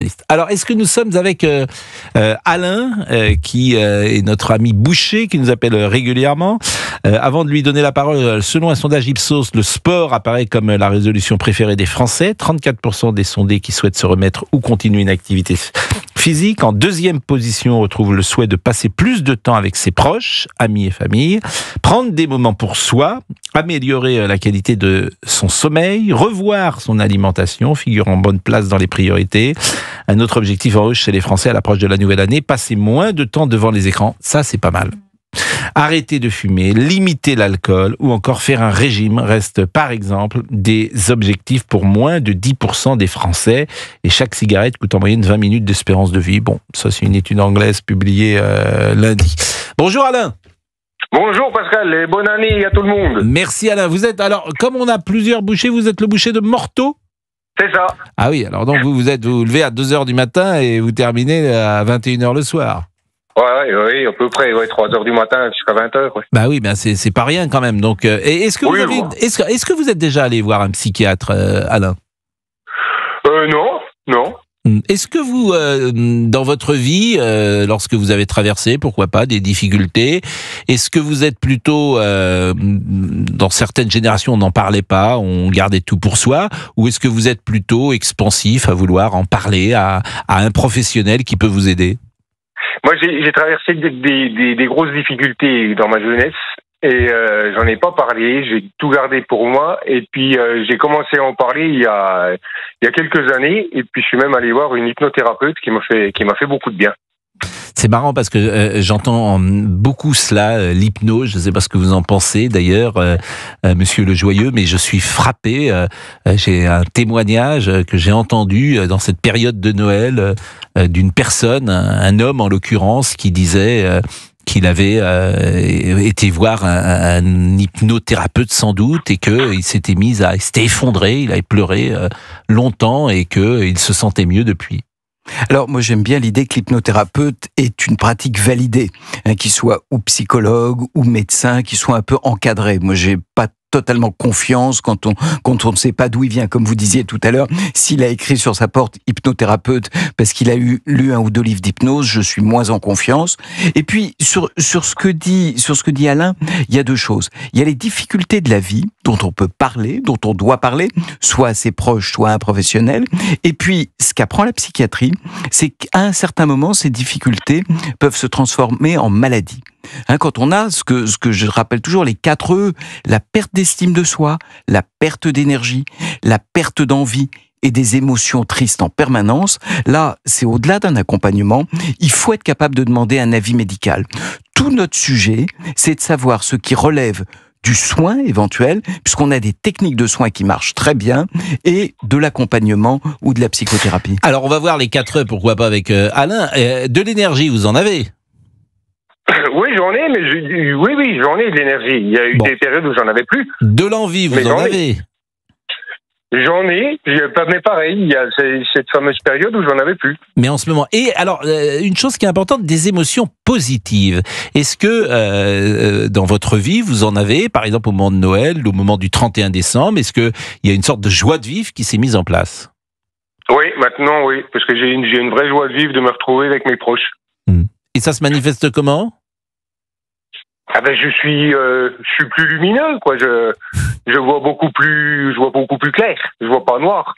spécialiste. Alors, est-ce que nous sommes avec Alain, qui est notre ami boucher, qui nous appelle régulièrement. Avant de lui donner la parole, selon un sondage Ipsos, le sport apparaît comme la résolution préférée des Français. 34% des sondés qui souhaitent se remettre ou continuer une activité physique. En deuxième position, on retrouve le souhait de passer plus de temps avec ses proches, amis et famille, prendre des moments pour soi, améliorer la qualité de son sommeil, revoir son alimentation, figure en bonne place dans les priorités. Un autre objectif en hausse chez les Français à l'approche de la nouvelle année, passer moins de temps devant les écrans. Ça, c'est pas mal. Arrêter de fumer, limiter l'alcool ou encore faire un régime restent par exemple des objectifs pour moins de 10% des Français, et chaque cigarette coûte en moyenne 20 minutes d'espérance de vie. Bon, ça c'est une étude anglaise publiée lundi. Bonjour Alain. Bonjour Pascal et bonne année à tout le monde. Merci Alain. Vous êtes, alors comme on a plusieurs bouchers, vous êtes le boucher de Morteau? C'est ça. Ah oui, alors donc vous vous levez à 2h du matin et vous terminez à 21h le soir. Oui, à peu près, 3h du matin jusqu'à 20h. Ouais. Bah oui, c'est pas rien quand même. Donc, est-ce que est-ce que vous êtes déjà allé voir un psychiatre, Alain? Non. Est-ce que vous, dans votre vie, lorsque vous avez traversé, pourquoi pas, des difficultés, est-ce que vous êtes plutôt, dans certaines générations, on n'en parlait pas, on gardait tout pour soi, ou est-ce que vous êtes plutôt expansif à vouloir en parler à un professionnel qui peut vous aider? Moi, j'ai traversé des grosses difficultés dans ma jeunesse et j'en ai pas parlé. J'ai tout gardé pour moi et puis j'ai commencé à en parler il y a quelques années et puis je suis même allé voir une hypnothérapeute qui m'a fait beaucoup de bien. C'est marrant parce que j'entends beaucoup cela, l'hypnose. Je ne sais pas ce que vous en pensez d'ailleurs, Monsieur Le Joyeux, mais je suis frappé. J'ai un témoignage que j'ai entendu dans cette période de Noël d'une personne, un homme en l'occurrence, qui disait qu'il avait été voir un hypnothérapeute sans doute et qu'il s'était il s'était effondré, il avait pleuré longtemps et qu'il se sentait mieux depuis. Alors moi j'aime bien l'idée que l'hypnothérapeute est une pratique validée, qu'il soit ou psychologue ou médecin, qu'il soit un peu encadré. Moi j'ai pas totalement confiance quand on ne sait pas d'où il vient, comme vous disiez tout à l'heure. S'il a écrit sur sa porte hypnothérapeute parce qu'il a lu un ou deux livres d'hypnose, je suis moins en confiance. Et puis sur ce que dit Alain, il y a deux choses. Il y a les difficultés de la vie dont on peut parler, dont on doit parler, soit à ses proches, soit à un professionnel. Et puis ce qu'apprend la psychiatrie, c'est qu'à un certain moment, ces difficultés peuvent se transformer en maladie. Quand on a ce que je rappelle toujours, les 4 E, la perte d'estime de soi, la perte d'énergie, la perte d'envie et des émotions tristes en permanence, là, c'est au-delà d'un accompagnement, il faut être capable de demander un avis médical. Tout notre sujet, c'est de savoir ce qui relève du soin éventuel, puisqu'on a des techniques de soins qui marchent très bien, et de l'accompagnement ou de la psychothérapie. Alors, on va voir les 4 E, pourquoi pas, avec Alain. De l'énergie, vous en avez? Oui, j'en ai, mais oui, j'en ai de l'énergie. Il y a eu des périodes où j'en avais plus. De l'envie, vous en avez? J'en ai, mais pareil, il y a cette fameuse période où j'en avais plus. Mais en ce moment. Et alors, une chose qui est importante, des émotions positives. Est-ce que dans votre vie, vous en avez, par exemple au moment de Noël, au moment du 31 décembre, est-ce qu'il y a une sorte de joie de vivre qui s'est mise en place? Oui, maintenant, oui, parce que j'ai une vraie joie de vivre de me retrouver avec mes proches. Et ça se manifeste comment? Je suis plus lumineux, quoi. Je vois beaucoup plus clair. Je vois pas noir.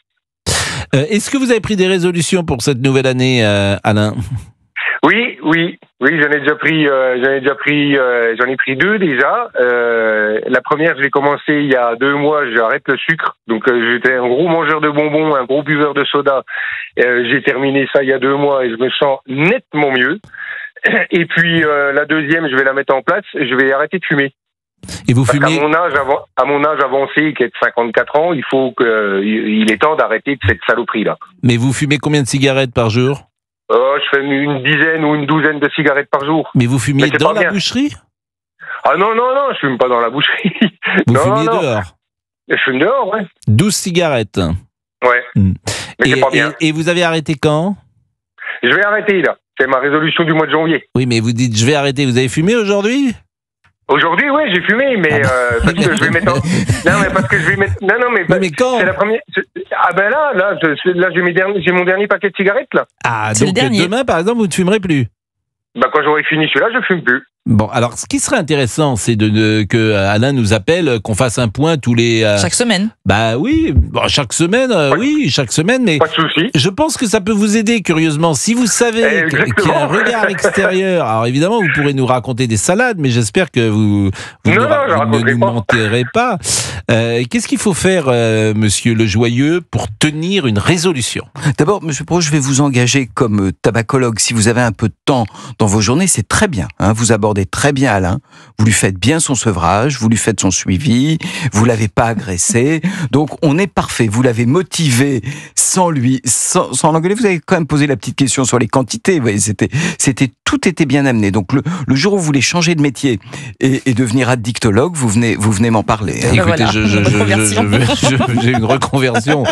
Est-ce que vous avez pris des résolutions pour cette nouvelle année, Alain? Oui, j'en ai pris 2 déjà. La première, je l'ai commencé il y a 2 mois. J'arrête le sucre. Donc j'étais un gros mangeur de bonbons, un gros buveur de soda. J'ai terminé ça il y a 2 mois et je me sens nettement mieux. Et puis la deuxième, je vais la mettre en place. Je vais arrêter de fumer. Et vous fumez? À mon âge avancé, qui est de 54 ans, il est temps d'arrêter de cette saloperie là. Mais vous fumez combien de cigarettes par jour? Je fais une dizaine ou une douzaine de cigarettes par jour. Mais vous fumez dans la boucherie? Ah non, je fume pas dans la boucherie. Vous fumiez dehors? Je fume dehors, ouais. 12 cigarettes. Ouais. Mais c'est pas bien. Et vous avez arrêté quand? Je vais arrêter là. C'est ma résolution du mois de janvier. Oui, mais vous dites je vais arrêter. Vous avez fumé aujourd'hui? Aujourd'hui, oui, j'ai fumé, mais parce que je vais mettre. Non, mais parce que je vais mettre. Non, mais quand c'est la première. Ah ben là, j'ai mon dernier paquet de cigarettes là. Ah, donc demain, par exemple, vous ne fumerez plus. Bah quand j'aurai fini celui-là, je fume plus. Bon, alors ce qui serait intéressant, c'est que Alain nous appelle, qu'on fasse un point tous les... Chaque semaine. Bah oui, bon, chaque semaine, oui, chaque semaine, mais... Pas de souci. Je pense que ça peut vous aider, curieusement. Si vous savez qu'il y a un regard extérieur, alors évidemment, vous pourrez nous raconter des salades, mais j'espère que vous ne nous mentirez pas. Qu'est-ce qu'il faut faire, monsieur Le Joyeux, pour tenir une résolution? D'abord, monsieur Pro, je vais vous engager comme tabacologue. Si vous avez un peu de temps dans vos journées, c'est très bien. Hein, vous abordez très bien Alain, vous lui faites bien son sevrage, vous lui faites son suivi, vous l'avez pas agressé, donc on est parfait. Vous l'avez motivé sans l'engueuler. Vous avez quand même posé la petite question sur les quantités. Vous voyez, tout était bien amené. Donc le jour où vous voulez changer de métier et devenir addictologue, vous venez m'en parler. Hein. Écoutez, j'ai une reconversion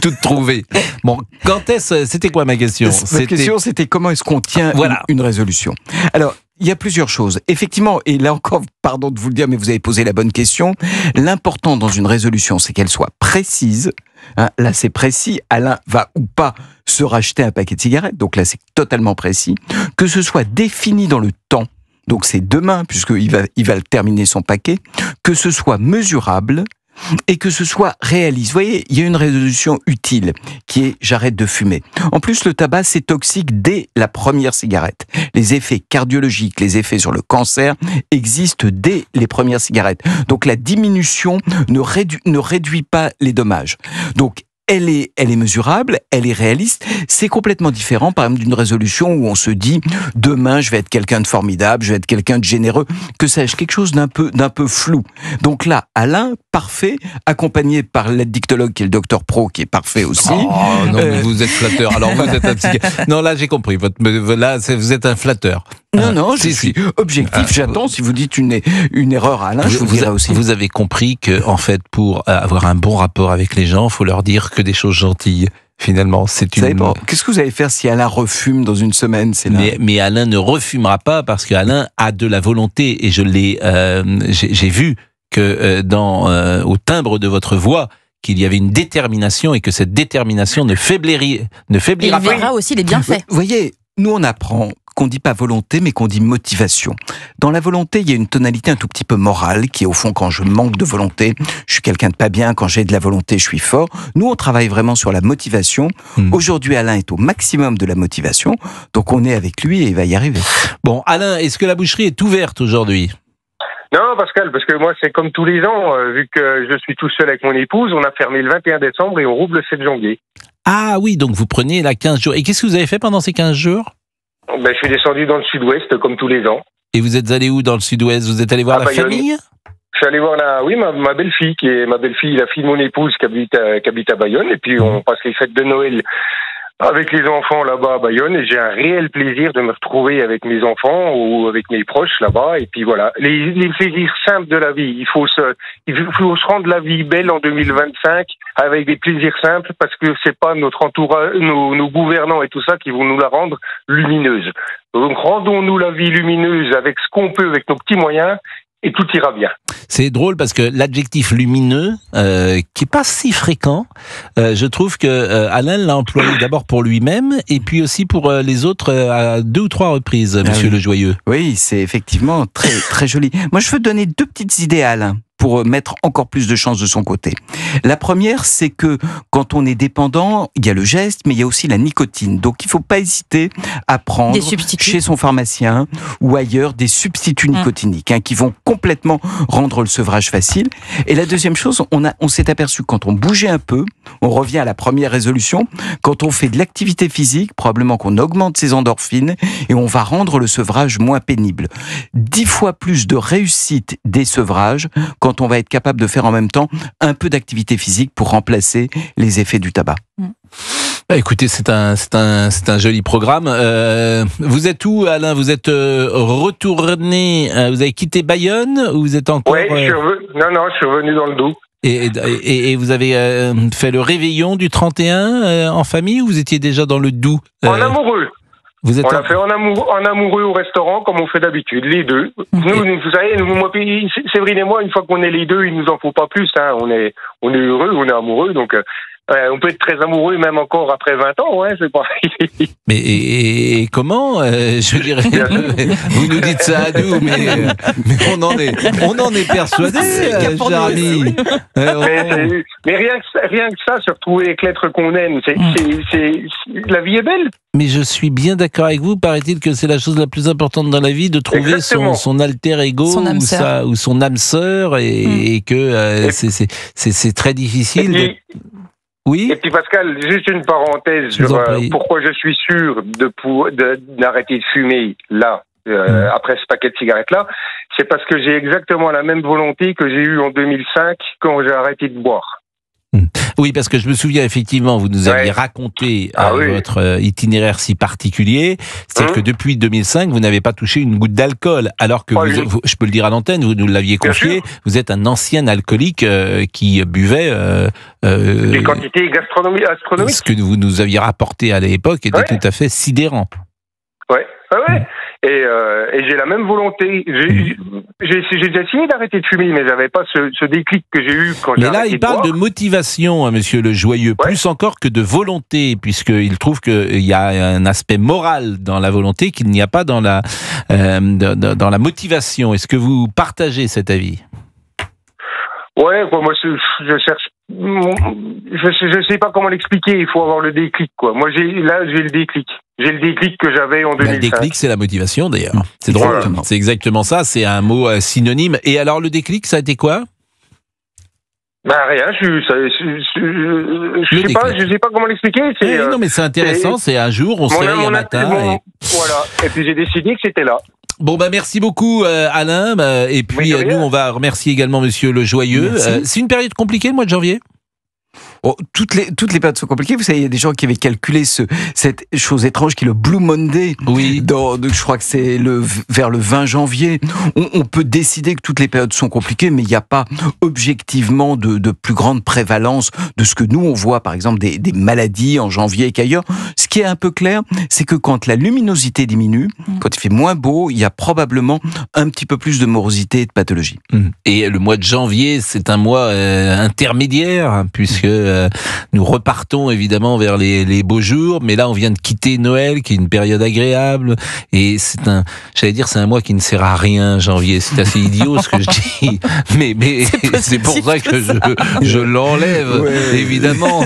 toute trouvée. Bon, c'était quoi ma question? Ma question, c'était comment est-ce qu'on tient une résolution? Alors, il y a plusieurs choses. Effectivement, et là encore, pardon de vous le dire, mais vous avez posé la bonne question. L'important dans une résolution, c'est qu'elle soit précise. Hein, là, c'est précis. Alain va ou pas se racheter un paquet de cigarettes. Donc là, c'est totalement précis. Que ce soit défini dans le temps. Donc c'est demain, puisqu'il va terminer son paquet. Que ce soit mesurable. Et que ce soit réaliste. Vous voyez, il y a une résolution utile qui est j'arrête de fumer. En plus, le tabac, c'est toxique dès la première cigarette. Les effets cardiologiques, les effets sur le cancer existent dès les premières cigarettes. Donc la diminution ne réduit pas les dommages. Donc elle est mesurable, elle est réaliste. C'est complètement différent, par exemple, d'une résolution où on se dit demain je vais être quelqu'un de formidable, je vais être quelqu'un de généreux, que sais-je, quelque chose d'un peu flou. Donc là, Alain, parfait, accompagné par l'addictologue qui est le docteur Pro, qui est parfait aussi. Oh non, mais vous êtes flatteur. Alors vous êtes un psychiatre. Non, là j'ai compris. Là, vous êtes un flatteur. Non, je suis objectif. J'attends. Si vous dites une erreur à Alain, je vous dirai aussi. Vous avez compris que, en fait, pour avoir un bon rapport avec les gens, il faut leur dire que des choses gentilles. Finalement, qu'est-ce que vous allez faire si Alain refume dans une semaine? Mais Alain ne refumera pas parce qu'Alain a de la volonté et j'ai vu que au timbre de votre voix qu'il y avait une détermination et que cette détermination ne faiblira pas. Il verra aussi les bienfaits. Vous voyez, nous on apprend qu'on dit pas volonté, mais qu'on dit motivation. Dans la volonté, il y a une tonalité un tout petit peu morale, qui est au fond, quand je manque de volonté, je suis quelqu'un de pas bien, quand j'ai de la volonté, je suis fort. Nous, on travaille vraiment sur la motivation. Aujourd'hui, Alain est au maximum de la motivation, donc on est avec lui et il va y arriver. Bon, Alain, est-ce que la boucherie est ouverte aujourd'hui? Non, Pascal, parce que moi, c'est comme tous les ans, vu que je suis tout seul avec mon épouse, on a fermé le 21 décembre et on rouvre le 7 janvier. Ah oui, donc vous prenez là 15 jours. Et qu'est-ce que vous avez fait pendant ces 15 jours? Je suis descendu dans le sud-ouest, comme tous les ans. Et vous êtes allé où dans le sud-ouest? Vous êtes allé voir la famille? Je suis allé voir ma belle-fille, qui est la fille de mon épouse qui habite à Bayonne. Et puis, on passe les fêtes de Noël avec les enfants là-bas à Bayonne. Et j'ai un réel plaisir de me retrouver avec mes enfants ou avec mes proches là-bas. Et puis voilà, les plaisirs simples de la vie. Il faut se rendre la vie belle en 2025 avec des plaisirs simples, parce que c'est pas notre entourage, nos gouvernants et tout ça qui vont nous la rendre lumineuse. Donc rendons-nous la vie lumineuse avec ce qu'on peut, avec nos petits moyens, et tout ira bien. C'est drôle parce que l'adjectif lumineux, qui est pas si fréquent, je trouve que Alain l'a employé d'abord pour lui-même et puis aussi pour les autres à 2 ou 3 reprises, monsieur Le Joyeux. Oui, c'est effectivement très très joli. Moi, je veux donner 2 petites idées à Alain pour mettre encore plus de chance de son côté. La première, c'est que quand on est dépendant, il y a le geste, mais il y a aussi la nicotine. Donc, il ne faut pas hésiter à prendre chez son pharmacien ou ailleurs des substituts nicotiniques qui vont complètement rendre le sevrage facile. Et la deuxième chose, on s'est aperçu quand on bougeait un peu, on revient à la première résolution, quand on fait de l'activité physique, probablement qu'on augmente ses endorphines et on va rendre le sevrage moins pénible. 10 fois plus de réussite des sevrages quand on va être capable de faire en même temps un peu d'activité physique pour remplacer les effets du tabac. Écoutez, c'est un joli programme. Vous êtes où, Alain? Vous êtes retourné, vous avez quitté Bayonne ou vous êtes encore... Oui, je suis revenu dans le Doubs. Et vous avez fait le réveillon du 31 en famille, ou vous étiez déjà dans le Doubs? En amoureux. Vous êtes On l'a fait en amoureux au restaurant, comme on fait d'habitude, les deux. Nous, vous savez, moi, Séverine et moi, une fois qu'on est les deux, il nous en faut pas plus. Hein. On est heureux, on est amoureux, donc on peut être très amoureux, même encore après 20 ans, ouais, c'est pareil. Mais et comment je dirais, vous nous dites ça à nous, mais on en est persuadé, cher ami. Mais rien que ça, se retrouver avec l'être qu'on aime, la vie est belle. Mais je suis bien d'accord avec vous. Paraît-il que c'est la chose la plus importante dans la vie, de trouver son alter ego ou son âme sœur, et que c'est très difficile. Oui. Et puis Pascal, juste une parenthèse sur pourquoi je suis sûr d'arrêter de fumer là, après ce paquet de cigarettes là, c'est parce que j'ai exactement la même volonté que j'ai eue en 2005 quand j'ai arrêté de boire. Oui, parce que je me souviens effectivement, vous nous aviez raconté votre itinéraire si particulier, c'est-à-dire que depuis 2005, vous n'avez pas touché une goutte d'alcool, alors que je peux le dire à l'antenne, vous nous l'aviez confié, vous êtes un ancien alcoolique qui buvait des quantités astronomiques. Ce que vous nous aviez rapporté à l'époque était tout à fait sidérant. Ouais. Et j'ai la même volonté. J'ai essayé d'arrêter de fumer, mais j'avais pas ce déclic que j'ai eu quand j'ai arrêté de boire. Mais là, il parle de motivation, hein, monsieur Le Joyeux, plus encore que de volonté, puisqu'il trouve qu'il y a un aspect moral dans la volonté qu'il n'y a pas dans la motivation. Est-ce que vous partagez cet avis ? Ouais, moi je cherche. Je sais pas comment l'expliquer. Il faut avoir le déclic, quoi. Moi j'ai le déclic. J'ai le déclic que j'avais en 2005. Le déclic, c'est la motivation, d'ailleurs. C'est drôle. Voilà. C'est exactement ça. C'est un mot synonyme. Et alors, le déclic, ça a été quoi ? Rien. Je sais pas comment l'expliquer. Non, mais c'est intéressant. C'est un jour, on se réveille un matin. Voilà. Et puis j'ai décidé que c'était là. Bon, merci beaucoup, Alain. Et puis, nous, on va remercier également monsieur Le Joyeux. C'est une période compliquée, le mois de janvier ? Toutes les périodes sont compliquées. Vous savez, il y a des gens qui avaient calculé cette chose étrange qui est le Blue Monday. Oui. Je crois que c'est vers le 20 janvier. On peut décider que toutes les périodes sont compliquées, mais il n'y a pas objectivement de plus grande prévalence de ce que nous on voit, par exemple, des maladies en janvier qu'ailleurs. Ce qui est un peu clair, c'est que quand la luminosité diminue, quand il fait moins beau, il y a probablement un petit peu plus de morosité et de pathologie. Et le mois de janvier, c'est un mois intermédiaire, puisque nous repartons évidemment vers les beaux jours, mais là on vient de quitter Noël, qui est une période agréable, et c'est un mois qui ne sert à rien, janvier. C'est assez idiot ce que je dis, mais c'est pour ça que je l'enlève, évidemment.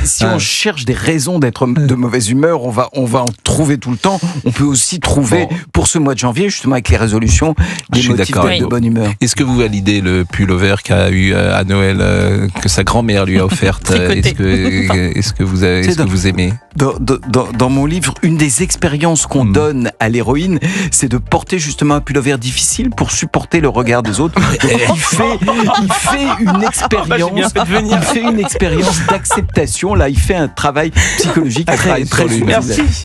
Si on cherche des raisons d'être de mauvaise humeur, on va en trouver tout le temps. On peut aussi trouver pour ce mois de janvier, justement avec les résolutions, des motifs de bonne humeur. Est-ce que vous validez le pull-over qu'a eu à Noël, que sa grand-mère lui a offerte? Est-ce que vous aimez? Dans mon livre, une des expériences qu'on donne à l'héroïne, c'est de porter justement un pull-over difficile pour supporter le regard des autres. Il fait une expérience d'acceptation. Là, il fait un travail psychologique très, très Merci.